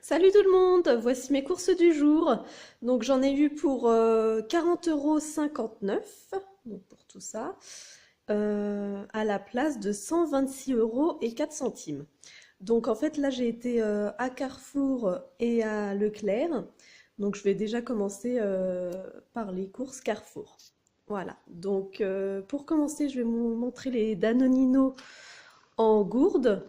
Salut tout le monde, voici mes courses du jour. Donc j'en ai eu pour 40,59 € donc pour tout ça, à la place de 126,04 €. Donc en fait là j'ai été à Carrefour et à Leclerc. Donc je vais déjà commencer par les courses Carrefour. Voilà, donc pour commencer je vais vous montrer les Danonino en gourde.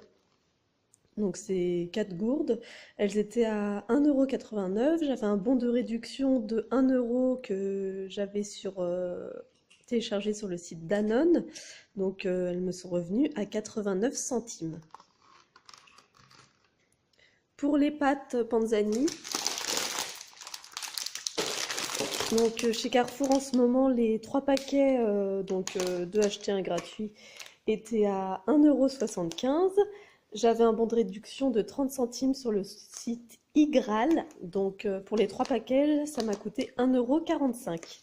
Donc c'est 4 gourdes. Elles étaient à 1,89 €. J'avais un bon de réduction de 1 € que j'avais téléchargé sur le site Danone. Donc elles me sont revenues à 89 centimes. Pour les pâtes Panzani, donc chez Carrefour en ce moment, les 3 paquets, donc 2 achetés, un gratuit, étaient à 1,75 €. J'avais un bon de réduction de 30 centimes sur le site Igral. Donc pour les 3 paquets, ça m'a coûté 1,45 €.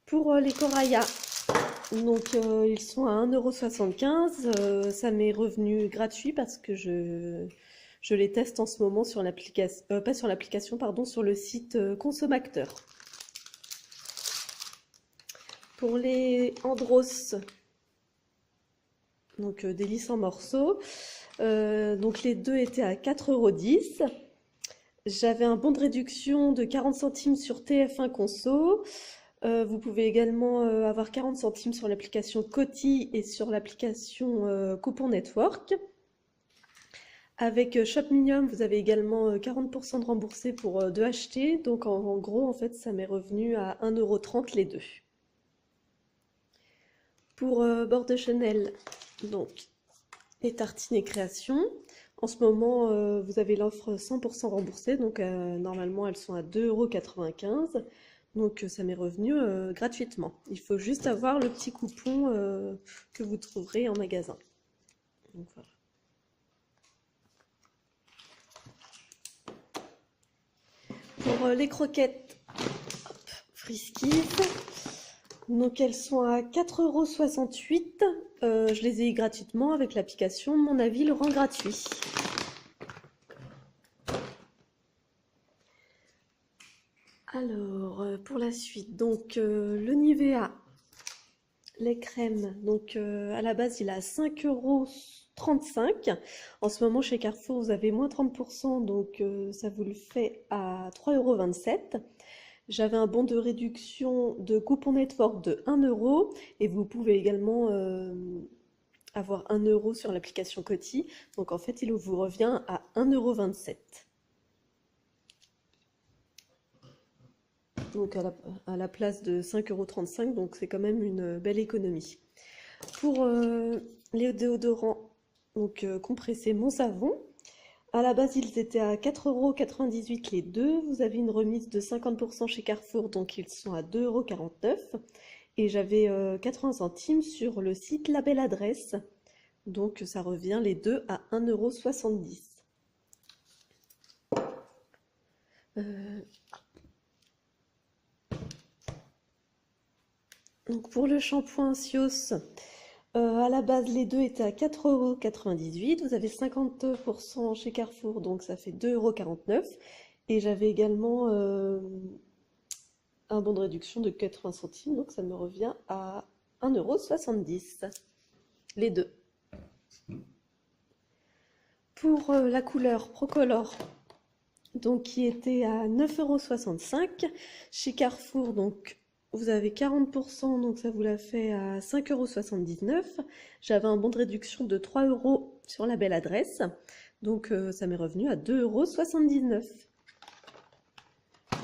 Pour les Coraya, donc ils sont à 1,75 €. Ça m'est revenu gratuit parce que je les teste en ce moment sur l'application, pas sur l'application, pardon, sur le site Consommateur. Pour les Andros, donc des lisses en morceaux, donc les deux étaient à 4,10 €. J'avais un bon de réduction de 40 centimes sur TF1 Conso. Vous pouvez également avoir 40 centimes sur l'application Coty et sur l'application Coupon Network. Avec Shopminium, vous avez également 40% de remboursé pour 2 achetés. Donc en gros, en fait, ça m'est revenu à 1,30 € les deux. Pour Bord de Chanel, donc les tartines et créations. En ce moment, vous avez l'offre 100% remboursée, donc normalement elles sont à 2,95 €. Donc ça m'est revenu gratuitement. Il faut juste avoir le petit coupon que vous trouverez en magasin. Donc, voilà. Pour les croquettes Friskies, donc elles sont à 4,68 €. Je les ai eu gratuitement avec l'application Mon Avis le rend gratuit. Alors, pour la suite, donc le Nivea, les crèmes, donc à la base il est à 5,35 €. En ce moment chez Carrefour vous avez moins 30%, donc ça vous le fait à 3,27 €. J'avais un bon de réduction de coupon network de 1 € et vous pouvez également avoir 1 € sur l'application Coty. Donc en fait il vous revient à 1,27 €. Donc à la place de 5,35 €, donc c'est quand même une belle économie. Pour les déodorants donc, compressés Mon Savon, à la base ils étaient à 4,98 € les deux. Vous avez une remise de 50% chez Carrefour, donc ils sont à 2,49 €. Et j'avais 80 centimes sur le site La Belle Adresse, donc ça revient les deux à 1,70 €. Donc pour le shampoing Sios, à la base les deux étaient à 4,98 €. Vous avez 50% chez Carrefour, donc ça fait 2,49 €. Et j'avais également un bon de réduction de 80 centimes, donc ça me revient à 1,70 € les deux. Pour la couleur Procolor, donc qui était à 9,65 € chez Carrefour, donc vous avez 40%, donc ça vous l'a fait à 5,79 €. J'avais un bon de réduction de 3 € sur La Belle Adresse, donc ça m'est revenu à 2,79 €.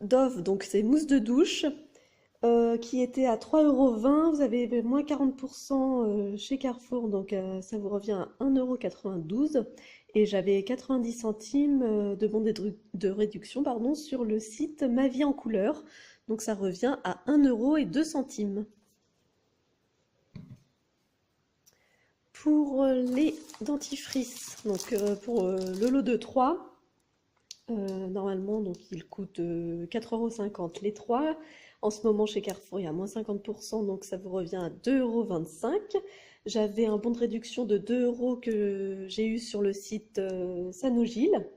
Dove, donc c'est mousse de douche, qui était à 3,20 €. Vous avez moins 40% chez Carrefour, donc ça vous revient à 1,92 €. Et j'avais 90 centimes de bon de réduction, pardon, sur le site Ma Vie en Couleur. Donc ça revient à 1,02 €. Pour les dentifrices, donc pour le lot de 3, normalement donc ils coûtent 4,50 € les 3. En ce moment, chez Carrefour, il y a moins 50%, donc ça vous revient à 2,25 €. J'avais un bon de réduction de 2 € que j'ai eu sur le site Sanogil.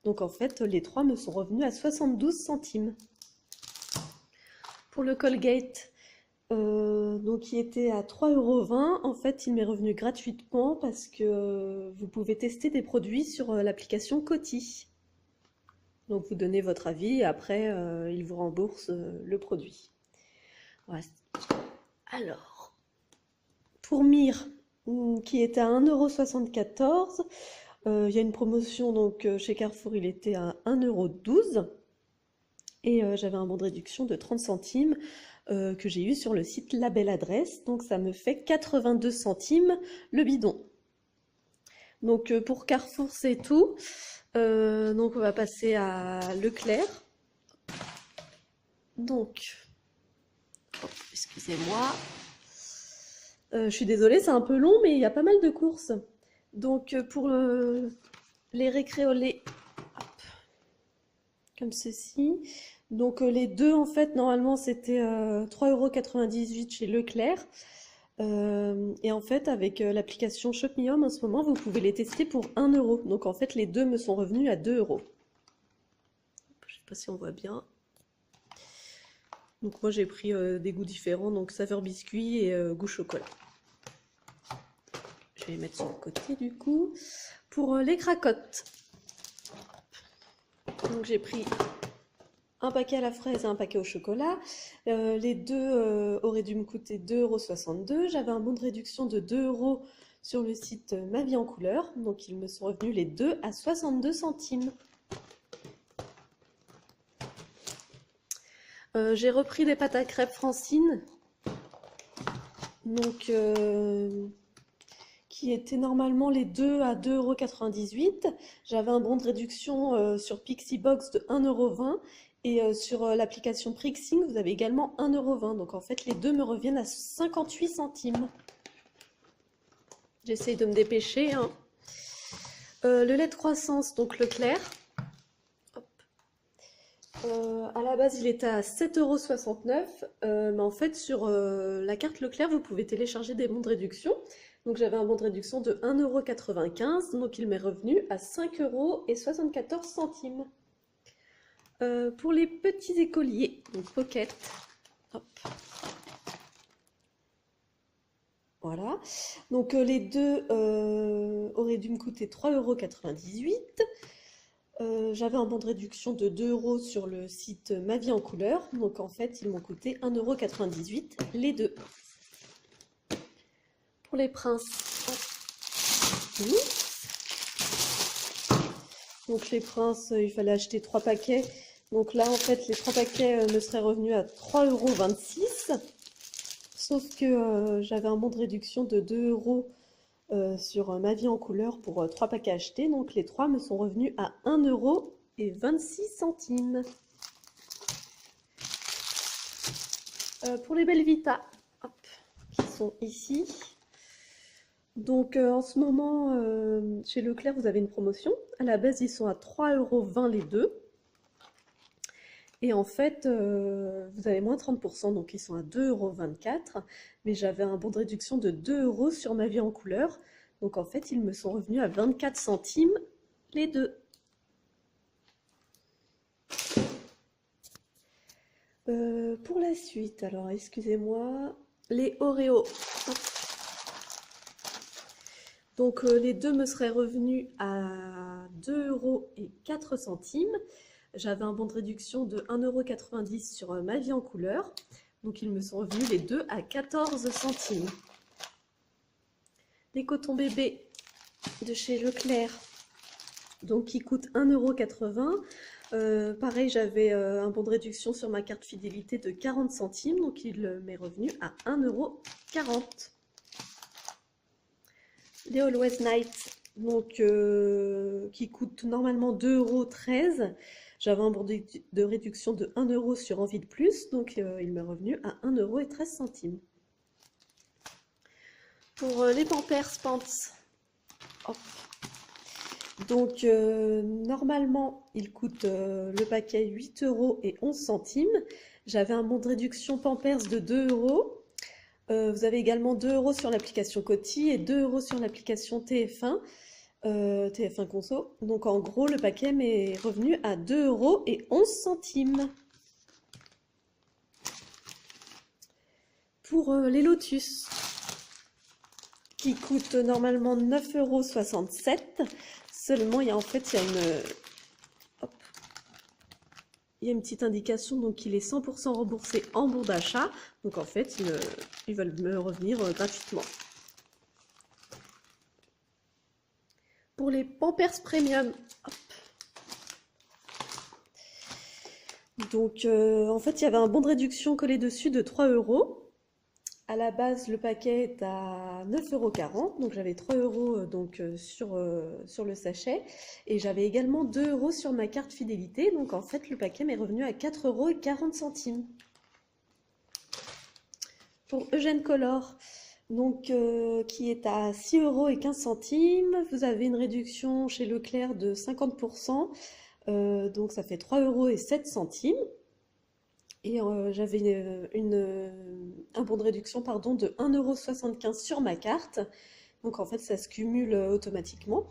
Donc en fait, les trois me sont revenus à 72 centimes. Pour le Colgate, donc qui était à 3,20 €, en fait, il m'est revenu gratuitement parce que vous pouvez tester des produits sur l'application Coty. Donc vous donnez votre avis et après, il vous rembourse le produit. Voilà. Alors, pour Mire, qui était à 1,74 €, il y a une promotion donc chez Carrefour, il était à 1,12 € et j'avais un bon de réduction de 30 centimes que j'ai eu sur le site La Belle Adresse. Donc ça me fait 82 centimes le bidon. Donc pour Carrefour, c'est tout. Donc on va passer à Leclerc. Donc, excusez-moi. Je suis désolée, c'est un peu long, mais il y a pas mal de courses. Donc pour les récréolés, hop, comme ceci. Donc les deux, en fait, normalement, c'était 3,98 € chez Leclerc. Et en fait, avec l'application ShopMeHome, en ce moment, vous pouvez les tester pour 1 €. Donc en fait, les deux me sont revenus à 2 €. Je sais pas si on voit bien. Donc moi, j'ai pris des goûts différents, donc saveur biscuit et goût chocolat. Je vais les mettre sur le côté du coup. Pour les cracottes, donc j'ai pris un paquet à la fraise et un paquet au chocolat. Les deux auraient dû me coûter 2,62 €. J'avais un bon de réduction de 2 € sur le site Ma Vie en Couleur. Donc ils me sont revenus les deux à 62 centimes. J'ai repris des pâtes à crêpes Francine. Donc qui étaient normalement les deux à 2,98 €. J'avais un bon de réduction sur Pixiebox de 1,20 € et sur l'application Prixing, vous avez également 1,20 €. Donc en fait, les deux me reviennent à 58 centimes. J'essaye de me dépêcher, hein. Le lait de croissance, donc Leclerc. Hop. À la base, il était à 7,69 €, mais en fait, sur la carte Leclerc, vous pouvez télécharger des bons de réduction. Donc j'avais un bon de réduction de 1,95 €, donc il m'est revenu à 5,74 €. Pour les petits écoliers, donc Pocket, hop. Voilà. Donc les deux auraient dû me coûter 3,98 €. J'avais un bon de réduction de 2 € sur le site Ma Vie en Couleur. Donc en fait, ils m'ont coûté 1,98 € les deux. Pour les princes, oui. Donc les princes, il fallait acheter 3 paquets. Donc là, en fait, les 3 paquets me seraient revenus à 3,26 €. Sauf que j'avais un bon de réduction de 2 € sur Ma Vie en Couleur pour 3 paquets achetés. Donc les 3 me sont revenus à 1,26 €. Pour les Belvita, hop, qui sont ici. Donc en ce moment, chez Leclerc, vous avez une promotion. À la base, ils sont à 3,20 € les deux. Et en fait, vous avez moins 30%, donc ils sont à 2,24 €. Mais j'avais un bon de réduction de 2 € sur Ma Vie en Couleur. Donc en fait, ils me sont revenus à 24 centimes les deux. Pour la suite, alors excusez-moi, les Oreos. Hop. Donc les deux me seraient revenus à 2,04 €. J'avais un bon de réduction de 1,90 € sur Ma Vie en Couleur. Donc ils me sont revenus les deux à 14 centimes. Les cotons bébés de chez Leclerc, donc qui coûtent 1,80 €. Pareil, j'avais un bon de réduction sur ma carte fidélité de 40 centimes. Donc il m'est revenu à 1,40 €. Les Always Night, donc qui coûtent normalement 2,13 €. J'avais un bon de réduction de 1 € sur Envie de Plus, donc il m'est revenu à 1,13 €. Pour les Pampers Pants, hop. Donc normalement, il coûte le paquet 8,11 €. J'avais un bon de réduction Pampers de 2 euros. Vous avez également 2 euros sur l'application Coty et 2 euros sur l'application TF1, TF1 Conso. Donc en gros, le paquet m'est revenu à 2 euros et 11 centimes. Pour les Lotus, qui coûtent normalement 9,67 €, seulement il y a hop, il y a une petite indication, donc il est 100% remboursé en bon d'achat. Donc en fait, ils veulent me revenir gratuitement. Pour les Pampers Premium, hop. Donc en fait, il y avait un bon de réduction collé dessus de 3 euros. À la base, le paquet est à 9,40 €, donc j'avais 3 euros sur le sachet. Et j'avais également 2 euros sur ma carte fidélité, donc en fait le paquet m'est revenu à 4,40 €. Pour Eugène Color, donc, qui est à 6,15 €, vous avez une réduction chez Leclerc de 50%, donc ça fait 3,07 €. Et j'avais un bon de réduction pardon, de 1,75 € sur ma carte. Donc en fait, ça se cumule automatiquement.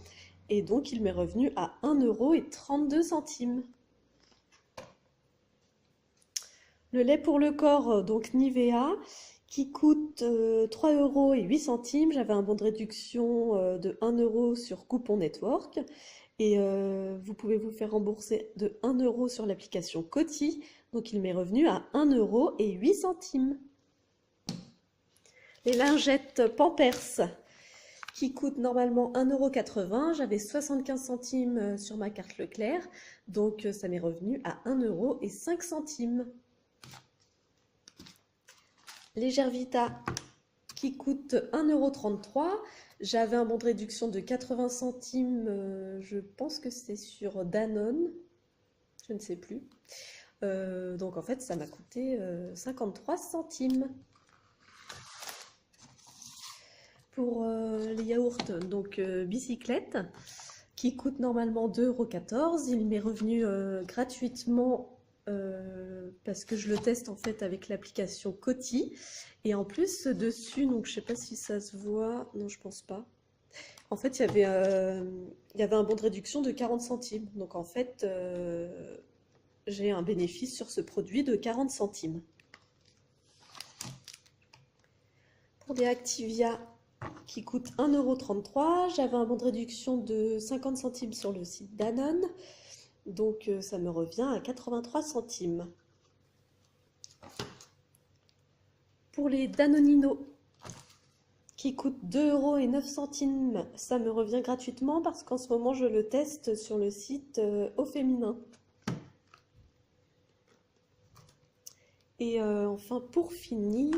Et donc, il m'est revenu à 1,32 €. Le lait pour le corps, donc Nivea, qui coûte 3,08 €. J'avais un bon de réduction de 1 € sur Coupon Network. Et vous pouvez vous faire rembourser de 1 € sur l'application Coty. Donc il m'est revenu à 1,08 €. Les lingettes Pampers qui coûtent normalement 1,80 €. J'avais 75 centimes sur ma carte Leclerc. Donc ça m'est revenu à 1,05 €. Les Gervita qui coûtent 1,33 €. J'avais un bon de réduction de 80 centimes, je pense que c'est sur Danone, je ne sais plus. Donc en fait, ça m'a coûté 53 centimes. Pour les yaourts, donc bicyclette, qui coûte normalement 2,14 €, il m'est revenu gratuitement parce que je le teste en fait avec l'application Coty. Et en plus, dessus, donc je sais pas si ça se voit, non je pense pas. En fait, il y avait un bon de réduction de 40 centimes. Donc en fait, j'ai un bénéfice sur ce produit de 40 centimes. Pour des Activia qui coûtent 1,33 €, j'avais un bon de réduction de 50 centimes sur le site Danone. Donc ça me revient à 83 centimes. Pour les Danonino qui coûtent 2,09 €, ça me revient gratuitement parce qu'en ce moment je le teste sur le site Au Féminin. Et enfin pour finir,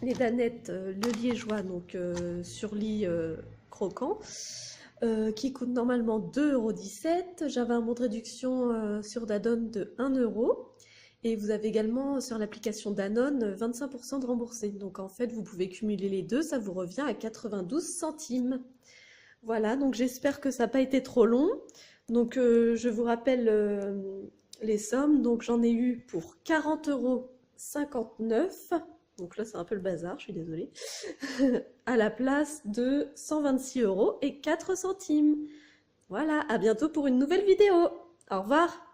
les danettes le liégeois, donc surlit croquant, qui coûte normalement 2,17 €. J'avais un bon de réduction sur Danone de 1 €. Et vous avez également sur l'application Danone 25% de remboursé. Donc en fait, vous pouvez cumuler les deux, ça vous revient à 92 centimes. Voilà, donc j'espère que ça n'a pas été trop long. Donc je vous rappelle les sommes. Donc j'en ai eu pour 40,59 €. Donc là, c'est un peu le bazar, je suis désolée. À la place de 126 € et 4 centimes. Voilà, à bientôt pour une nouvelle vidéo. Au revoir.